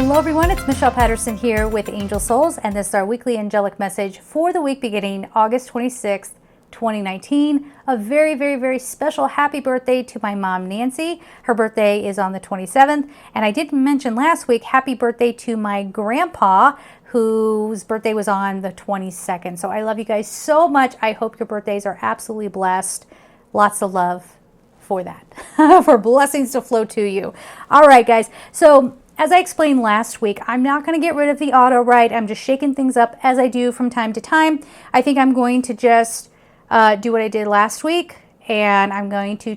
Hello everyone, it's Michelle Patterson here with Angel Souls, and this is our weekly angelic message for the week beginning August 26th, 2019. A very, very, very special happy birthday to my mom, Nancy. Her birthday is on the 27th, and I didn't mention last week, happy birthday to my grandpa, whose birthday was on the 22nd. So I love you guys so much. I hope your birthdays are absolutely blessed. Lots of love for that, for blessings to flow to you. All right, guys. So as I explained last week, I'm not going to get rid of the auto write. I'm just shaking things up as I do from time to time. I think I'm going to just do what I did last week, and I'm going to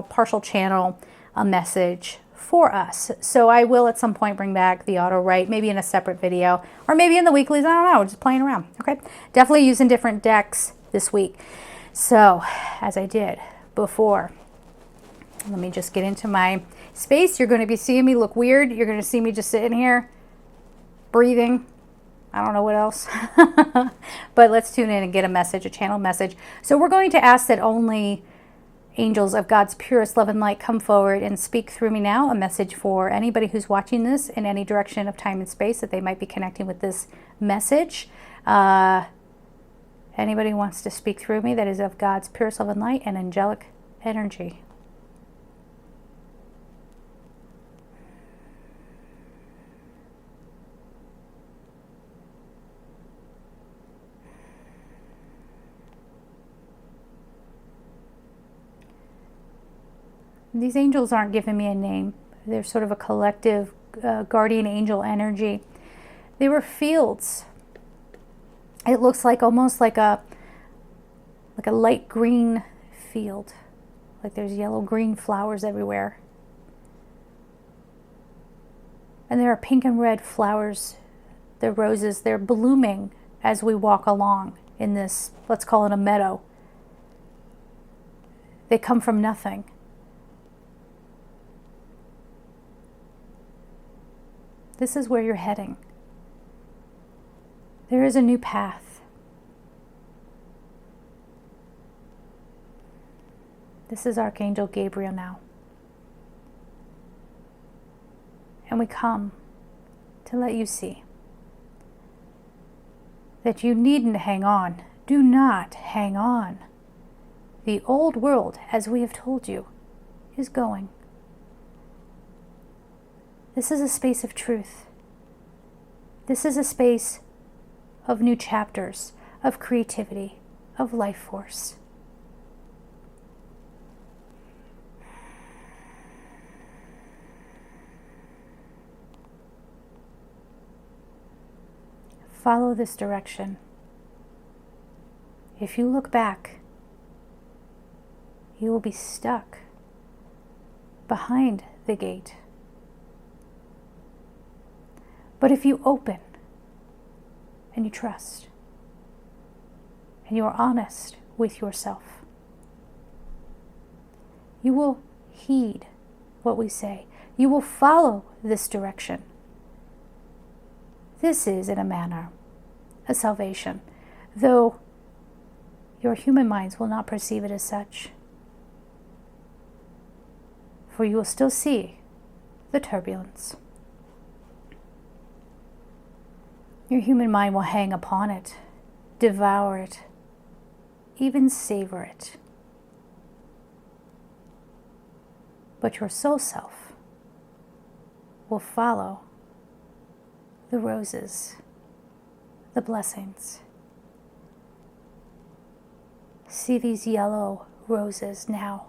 partial channel a message for us. So I will at some point bring back the auto write, maybe in a separate video, or maybe in the weeklies. I don't know, just playing around. Okay, definitely using different decks this week. So as I did before, let me just get into my space. You're going to be seeing me look weird. You're going to see me just sitting here breathing. I don't know what else. But let's tune in and get a message, a channel message. So we're going to ask that only angels of God's purest love and light come forward and speak through me now. A message for anybody who's watching this in any direction of time and space that they might be connecting with this message. Anybody who wants to speak through me that is of God's purest love and light and angelic energy. These angels aren't giving me a name. They're sort of a collective guardian angel energy. They were fields. It looks like almost like a light green field. Like there's yellow green flowers everywhere. And there are pink and red flowers. The roses, they're blooming as we walk along in this, let's call it a meadow. They come from nothing. This is where you're heading. There is a new path. This is Archangel Gabriel now. And we come to let you see that you needn't hang on. Do not hang on. The old world, as we have told you, is going. This is a space of truth. This is a space of new chapters, of creativity, of life force. Follow this direction. If you look back, you will be stuck behind the gate. But if you open and you trust and you are honest with yourself, you will heed what we say. You will follow this direction. This is, in a manner, a salvation, though your human minds will not perceive it as such. For you will still see the turbulence. Your human mind will hang upon it, devour it, even savor it. But your soul self will follow the roses, the blessings. See these yellow roses now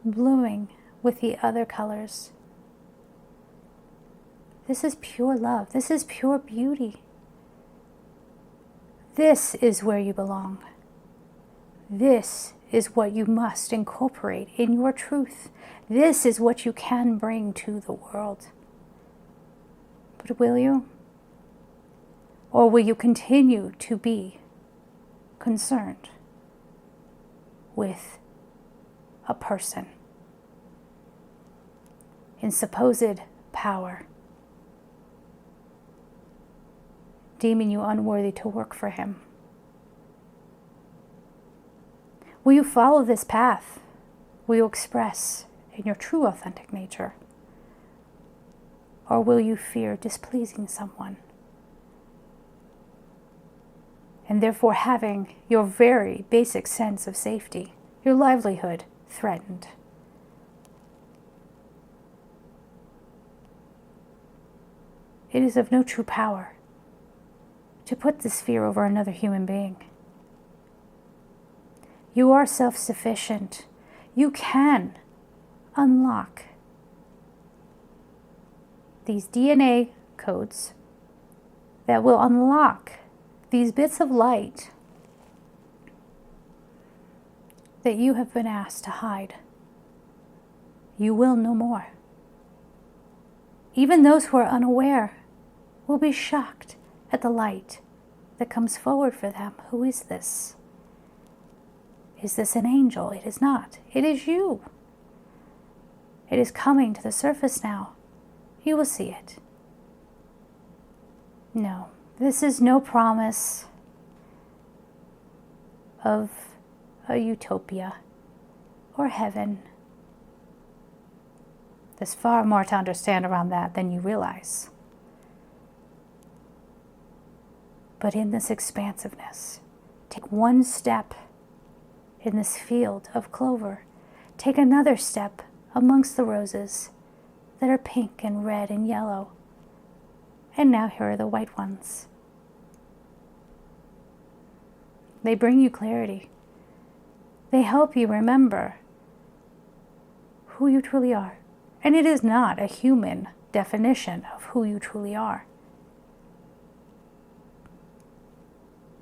blooming with the other colors. This is pure love. This is pure beauty. This is where you belong. This is what you must incorporate in your truth. This is what you can bring to the world. But will you? Or will you continue to be concerned with a person in supposed power, deeming you unworthy to work for him? Will you follow this path? Will you express in your true authentic nature? Or will you fear displeasing someone? And therefore having your very basic sense of safety, your livelihood, threatened. It is of no true power to put this fear over another human being. You are self-sufficient. You can unlock these DNA codes that will unlock these bits of light that you have been asked to hide. You will no more. Even those who are unaware will be shocked at the light that comes forward for them. Who is this? Is this an angel? It is not. It is you. It is coming to the surface now. You will see it. No, this is no promise of a utopia or heaven. There's far more to understand around that than you realize. But in this expansiveness, take one step in this field of clover. Take another step amongst the roses that are pink and red and yellow. And now here are the white ones. They bring you clarity. They help you remember who you truly are. And it is not a human definition of who you truly are.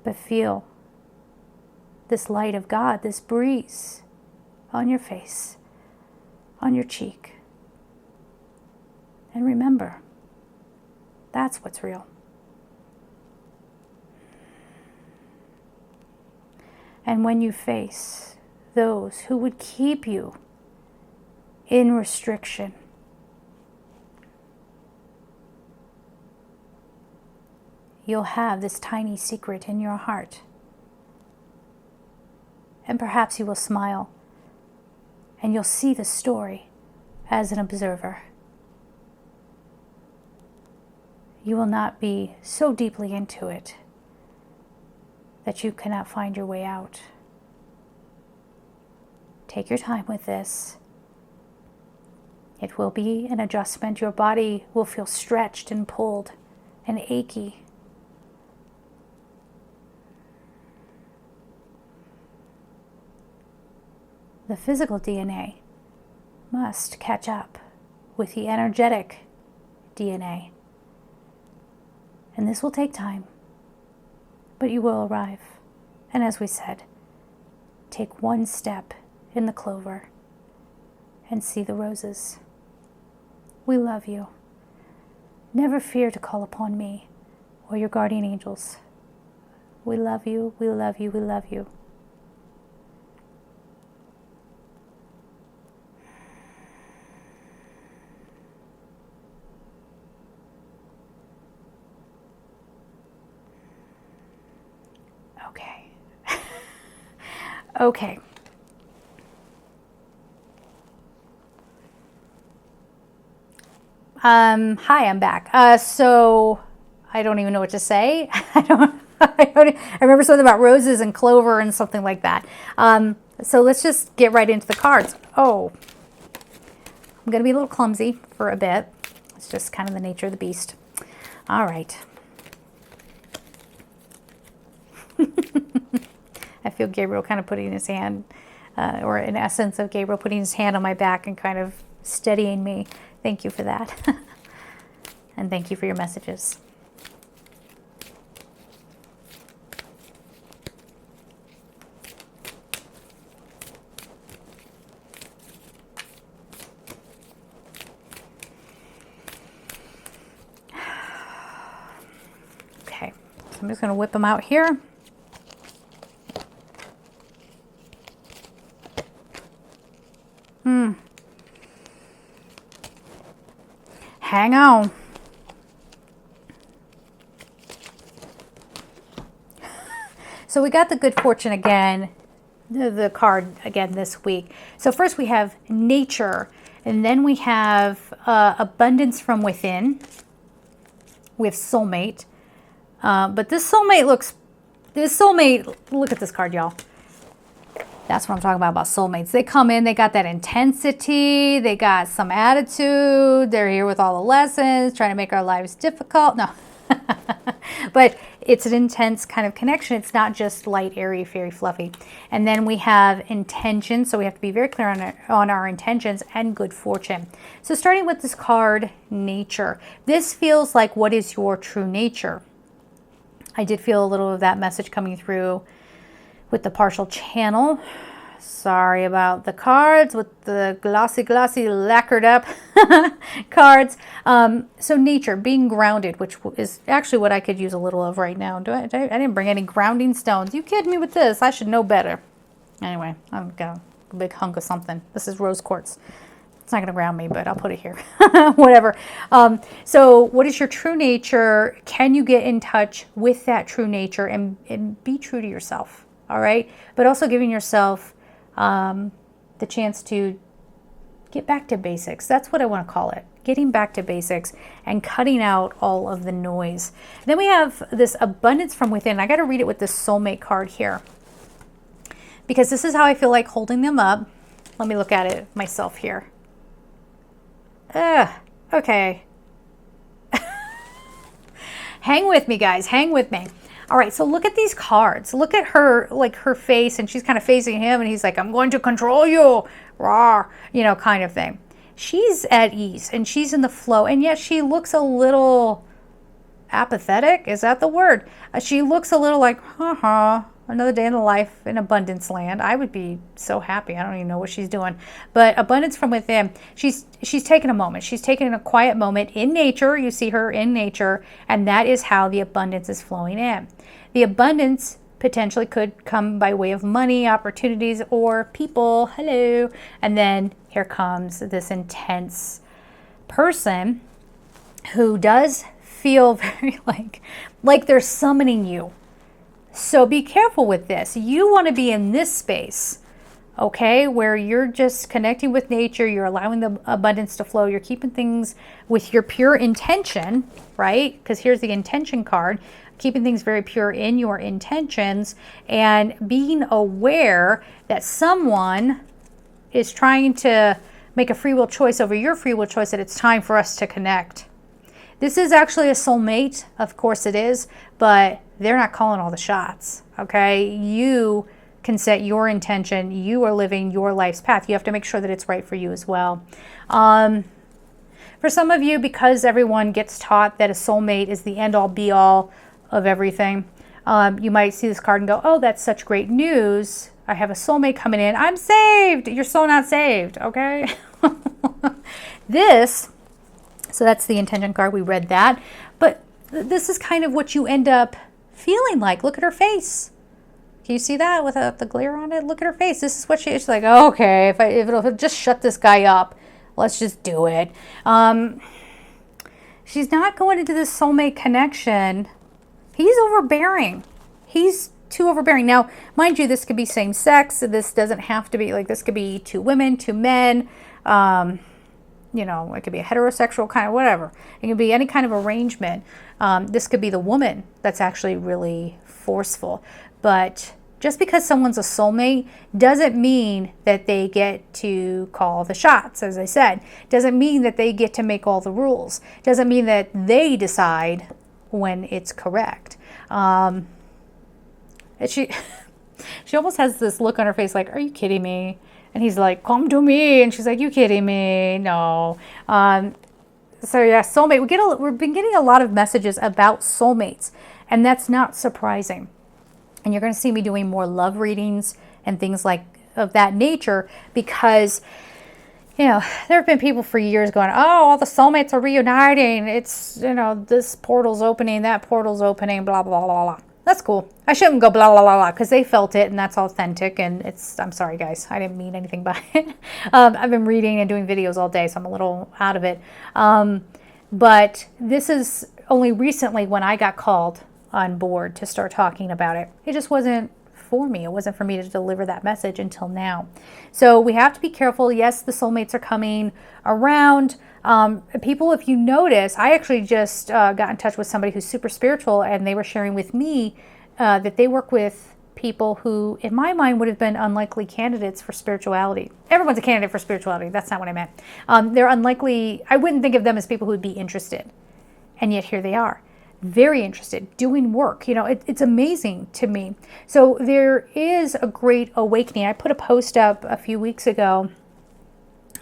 But feel this light of God, this breeze on your face, on your cheek. And remember, that's what's real. And when you face those who would keep you in restriction, you'll have this tiny secret in your heart. And perhaps you will smile and you'll see the story as an observer. You will not be so deeply into it that you cannot find your way out. Take your time with this. It will be an adjustment. Your body will feel stretched and pulled and achy. The physical DNA must catch up with the energetic DNA. And this will take time, but you will arrive. And as we said, take one step in the clover and see the roses. We love you. Never fear to call upon me or your guardian angels. We love you, we love you, we love you. Okay. Okay. Hi, I'm back. So I don't even know what to say. I remember something about roses and clover and something like that. So let's just get right into the cards. Oh, I'm going to be a little clumsy for a bit. It's just kind of the nature of the beast. All right. I feel Gabriel kind of putting his hand, or in essence of Gabriel putting his hand on my back and kind of steadying me. Thank you for that. And thank you for your messages. Okay, so I'm just going to whip them out here. Hang on. So we got the good fortune again, the card again this week. So first we have nature, And then we have abundance from within. We have soulmate. But this soulmate, look at this card, y'all. That's what I'm talking about soulmates. They come in, they got that intensity, they got some attitude, they're here with all the lessons, trying to make our lives difficult. No. But it's an intense kind of connection. It's not just light, airy, fairy, fluffy. And then we have intention. So we have to be very clear on our intentions, and good fortune. So starting with this card, nature. This feels like, what is your true nature? I did feel a little of that message coming through with the partial channel. Sorry about the cards with the glossy, lacquered up cards. So nature, being grounded, which is actually what I could use a little of right now. I didn't bring any grounding stones. You kidding me with this? I should know better. Anyway, I've got a big hunk of something. This is rose quartz. It's not going to ground me, but I'll put it here. Whatever. So what is your true nature? Can you get in touch with that true nature and be true to yourself? All right. But also giving yourself the chance to get back to basics. That's what I want to call it. Getting back to basics and cutting out all of the noise. Then we have this abundance from within. I got to read it with this soulmate card here, because this is how I feel like holding them up. Let me look at it myself here. Okay. Hang with me, guys. Hang with me. All right, so look at these cards. Look at her, like her face, and she's kind of facing him, and he's like, I'm going to control you, rah, you know, kind of thing. She's at ease, and she's in the flow, and yet she looks a little apathetic. Is that the word? She looks a little like, another day in the life in abundance land. I would be so happy. I don't even know what she's doing. But abundance from within. She's taking a moment. She's taking a quiet moment in nature. You see her in nature, and that is how the abundance is flowing in. The abundance potentially could come by way of money, opportunities, or people. Hello. And then here comes this intense person who does feel very like they're summoning you. So be careful with this. You want to be in this space, okay, where you're just connecting with nature, you're allowing the abundance to flow, you're keeping things with your pure intention, right? Because here's the intention card, keeping things very pure in your intentions, and being aware that someone is trying to make a free will choice over your free will choice, that it's time for us to connect. This is actually a soulmate, of course it is, but they're not calling all the shots, okay? You can set your intention. You are living your life's path. You have to make sure that it's right for you as well. For some of you, because everyone gets taught that a soulmate is the end-all, be-all of everything, you might see this card and go, oh, that's such great news. I have a soulmate coming in. I'm saved. You're so not saved, okay? So that's the intention card. We read that. But this is kind of what you end up feeling like. Look at her face. Can you see that without the glare on it? Look at her face. This is what she's like, oh, okay, if it'll just shut this guy up, let's just do it. She's not going into this soulmate connection. He's overbearing. He's too overbearing. Now, mind you, this could be same sex. This doesn't have to be, like, this could be two women, two men. You know, it could be a heterosexual kind of whatever. It could be any kind of arrangement. This could be the woman that's actually really forceful. But just because someone's a soulmate doesn't mean that they get to call the shots, as I said. Doesn't mean that they get to make all the rules. Doesn't mean that they decide when it's correct. She almost has this look on her face like, are you kidding me? And he's like, come to me. And she's like, you kidding me? No. So yeah, soulmate. We've been getting a lot of messages about soulmates, and that's not surprising. And you're going to see me doing more love readings and things like of that nature, because, you know, there have been people for years going, oh, all the soulmates are reuniting. It's, you know, this portal's opening, that portal's opening, blah, blah, blah, blah. That's cool. I shouldn't go blah, blah, blah, blah, because they felt it, and that's authentic, and I'm sorry, guys. I didn't mean anything by it. I've been reading and doing videos all day, so I'm a little out of it. But this is only recently when I got called on board to start talking about it. It just wasn't for me. It wasn't for me to deliver that message until now. So we have to be careful. Yes, the soulmates are coming around. People, if you notice, I actually just got in touch with somebody who's super spiritual, and they were sharing with me that they work with people who, in my mind, would have been unlikely candidates for spirituality. Everyone's a candidate for spirituality. That's not what I meant. They're unlikely. I wouldn't think of them as people who would be interested. And yet here they are, very interested, doing work. You know, it's amazing to me. So there is a great awakening. I put a post up a few weeks ago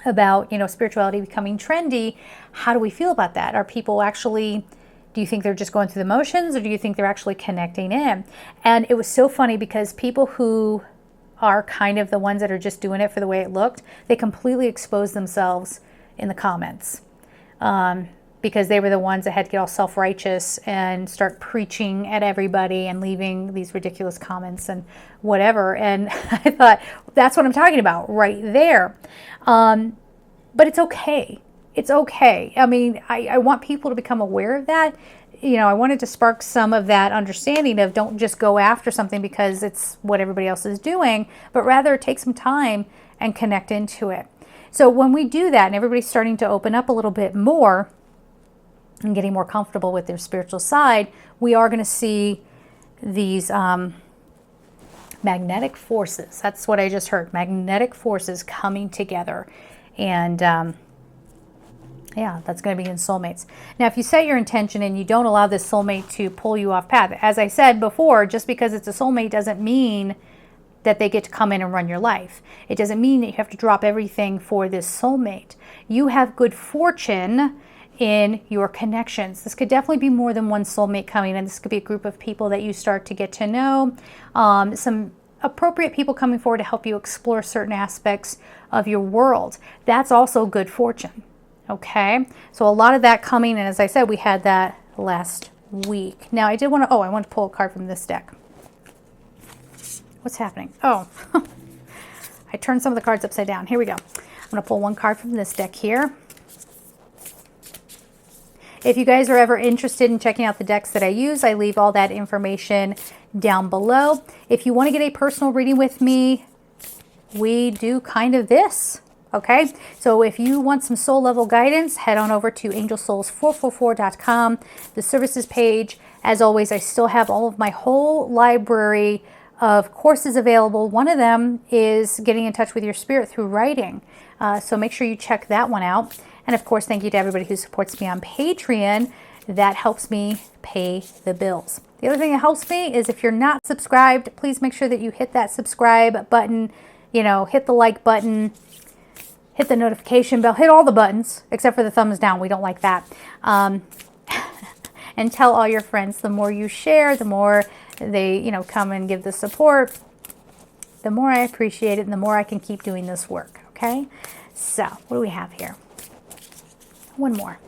about, you know, spirituality becoming trendy. How do we feel about that? Are people actually, do you think they're just going through the motions, or do you think they're actually connecting in? And it was so funny because people who are kind of the ones that are just doing it for the way it looked, they completely exposed themselves in the comments. Because they were the ones that had to get all self-righteous and start preaching at everybody and leaving these ridiculous comments and whatever. And I thought, that's what I'm talking about right there. But it's okay. It's okay. I mean, I want people to become aware of that. You know, I wanted to spark some of that understanding of don't just go after something because it's what everybody else is doing, but rather take some time and connect into it. So when we do that and everybody's starting to open up a little bit more, and getting more comfortable with their spiritual side, we are going to see these magnetic forces. That's what I just heard. Magnetic forces coming together. And yeah, that's going to be in soulmates. Now, if you set your intention and you don't allow this soulmate to pull you off path, as I said before, just because it's a soulmate doesn't mean that they get to come in and run your life. It doesn't mean that you have to drop everything for this soulmate. You have good fortune in your connections. This could definitely be more than one soulmate coming in. This could be a group of people that you start to get to know. Some appropriate people coming forward to help you explore certain aspects of your world. That's also good fortune. Okay? So a lot of that coming, and as I said, we had that last week. Now I want to pull a card from this deck. What's happening? Oh, I turned some of the cards upside down. Here we go. I'm going to pull one card from this deck here. If you guys are ever interested in checking out the decks that I use, I leave all that information down below. If you want to get a personal reading with me, we do kind of this, okay? So if you want some soul level guidance, head on over to angelsouls444.com, the services page. As always, I still have all of my whole library of courses available. One of them is getting in touch with your spirit through writing. So make sure you check that one out. And of course, thank you to everybody who supports me on Patreon. That helps me pay the bills. The other thing that helps me is if you're not subscribed, please make sure that you hit that subscribe button, you know, hit the like button, hit the notification bell, hit all the buttons, except for the thumbs down. We don't like that. And tell all your friends. The more you share, the more they, you know, come and give the support, the more I appreciate it and the more I can keep doing this work, okay? So, what do we have here? One more.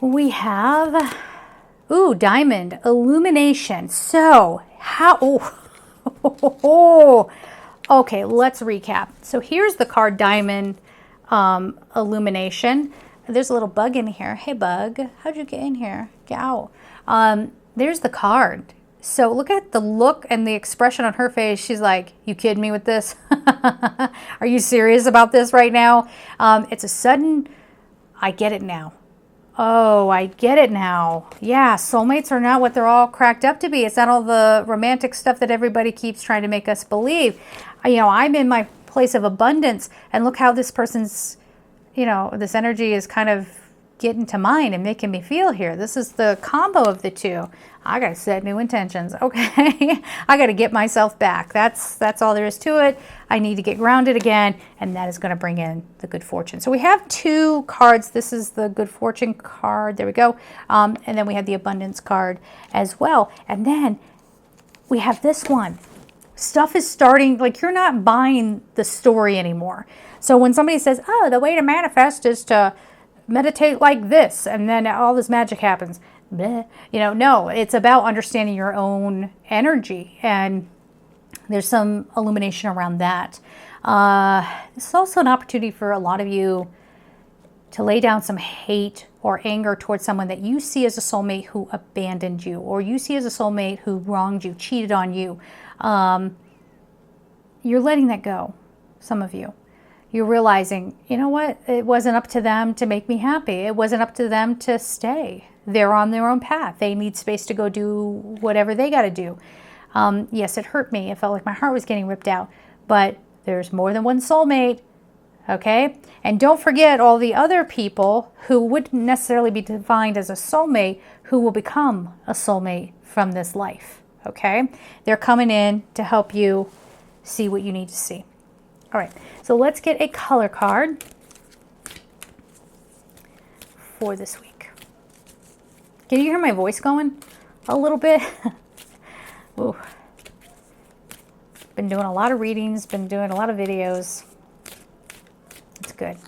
We have, diamond illumination. So, okay, let's recap. So here's the card diamond illumination. There's a little bug in here. Hey bug, how'd you get in here? Get out. There's the card. So look at the look and the expression on her face. She's like, you kidding me with this? Are you serious about this right now? It's a sudden, I get it now. Oh, I get it now. Yeah, soulmates are not what they're all cracked up to be. It's not all the romantic stuff that everybody keeps trying to make us believe. You know, I'm in my place of abundance, and look how this person's, you know, this energy is kind of getting to mine and making me feel here. This is the combo of the two. I got to set new intentions. Okay. I got to get myself back. That's all there is to it. I need to get grounded again, and that is going to bring in the good fortune. So we have two cards. This is the good fortune card. There we go. And then we have the abundance card as well. And then we have this one. Stuff is starting, like you're not buying the story anymore. So when somebody says, oh, the way to manifest is to meditate like this, and then all this magic happens. Bleh. You know, no, it's about understanding your own energy, and there's some illumination around that. This is also an opportunity for a lot of you to lay down some hate or anger towards someone that you see as a soulmate who abandoned you, or you see as a soulmate who wronged you, cheated on you. You're letting that go, some of you. You're realizing, you know what? It wasn't up to them to make me happy. It wasn't up to them to stay. They're on their own path. They need space to go do whatever they got to do. Yes, it hurt me. It felt like my heart was getting ripped out. But there's more than one soulmate, okay? And don't forget all the other people who wouldn't necessarily be defined as a soulmate who will become a soulmate from this life, okay? They're coming in to help you see what you need to see. All right, so let's get a color card for this week. Can you hear my voice going a little bit? Ooh. Been doing a lot of readings, been doing a lot of videos. It's good.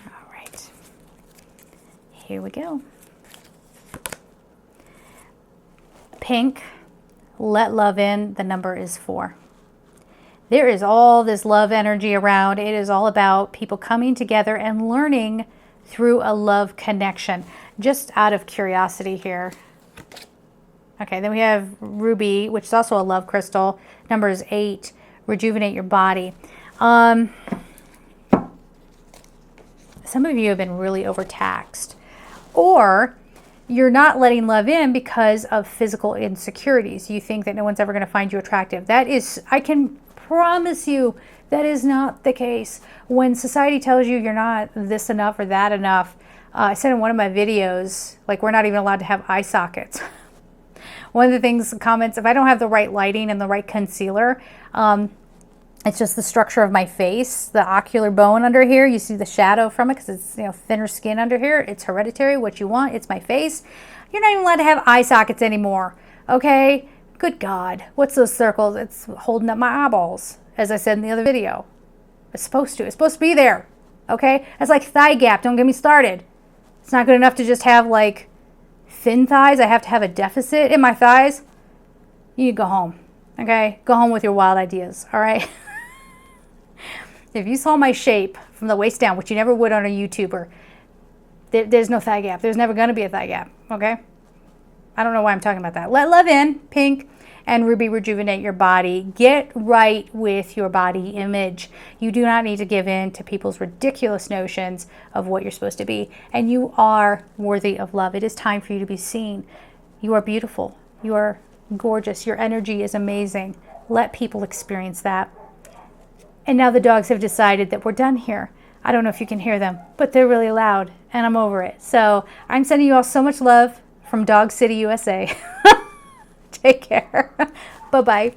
All right. Here we go. Pink, let love in. The number is 4. There is all this love energy around. It is all about people coming together and learning through a love connection. Just out of curiosity here. Okay, then we have ruby, which is also a love crystal. Number is 8, rejuvenate your body. Some of you have been really overtaxed. Or you're not letting love in because of physical insecurities. You think that no one's ever going to find you attractive. That is, I can promise you that is not the case. When society tells you you're not this enough or that enough, I said in one of my videos, like, we're not even allowed to have eye sockets. One of the things, comments, if I don't have the right lighting and the right concealer, it's just the structure of my face, the ocular bone under here. You see the shadow from it because it's, thinner skin under here. It's hereditary. What you want, it's my face. You're not even allowed to have eye sockets anymore, okay? Good God, what's those circles? It's holding up my eyeballs, as I said in the other video. It's supposed to be there, okay? It's like thigh gap, don't get me started. It's not good enough to just have like thin thighs. I have to have a deficit in my thighs. You need to go home, okay? Go home with your wild ideas, all right? If you saw my shape from the waist down, which you never would on a YouTuber, there's no thigh gap. There's never gonna be a thigh gap, okay? I don't know why I'm talking about that. Let love in, pink, and ruby, rejuvenate your body. Get right with your body image. You do not need to give in to people's ridiculous notions of what you're supposed to be. And you are worthy of love. It is time for you to be seen. You are beautiful. You are gorgeous. Your energy is amazing. Let people experience that. And now the dogs have decided that we're done here. I don't know if you can hear them, but they're really loud, and I'm over it. So I'm sending you all so much love from Dog City, USA. Take care. Bye-bye.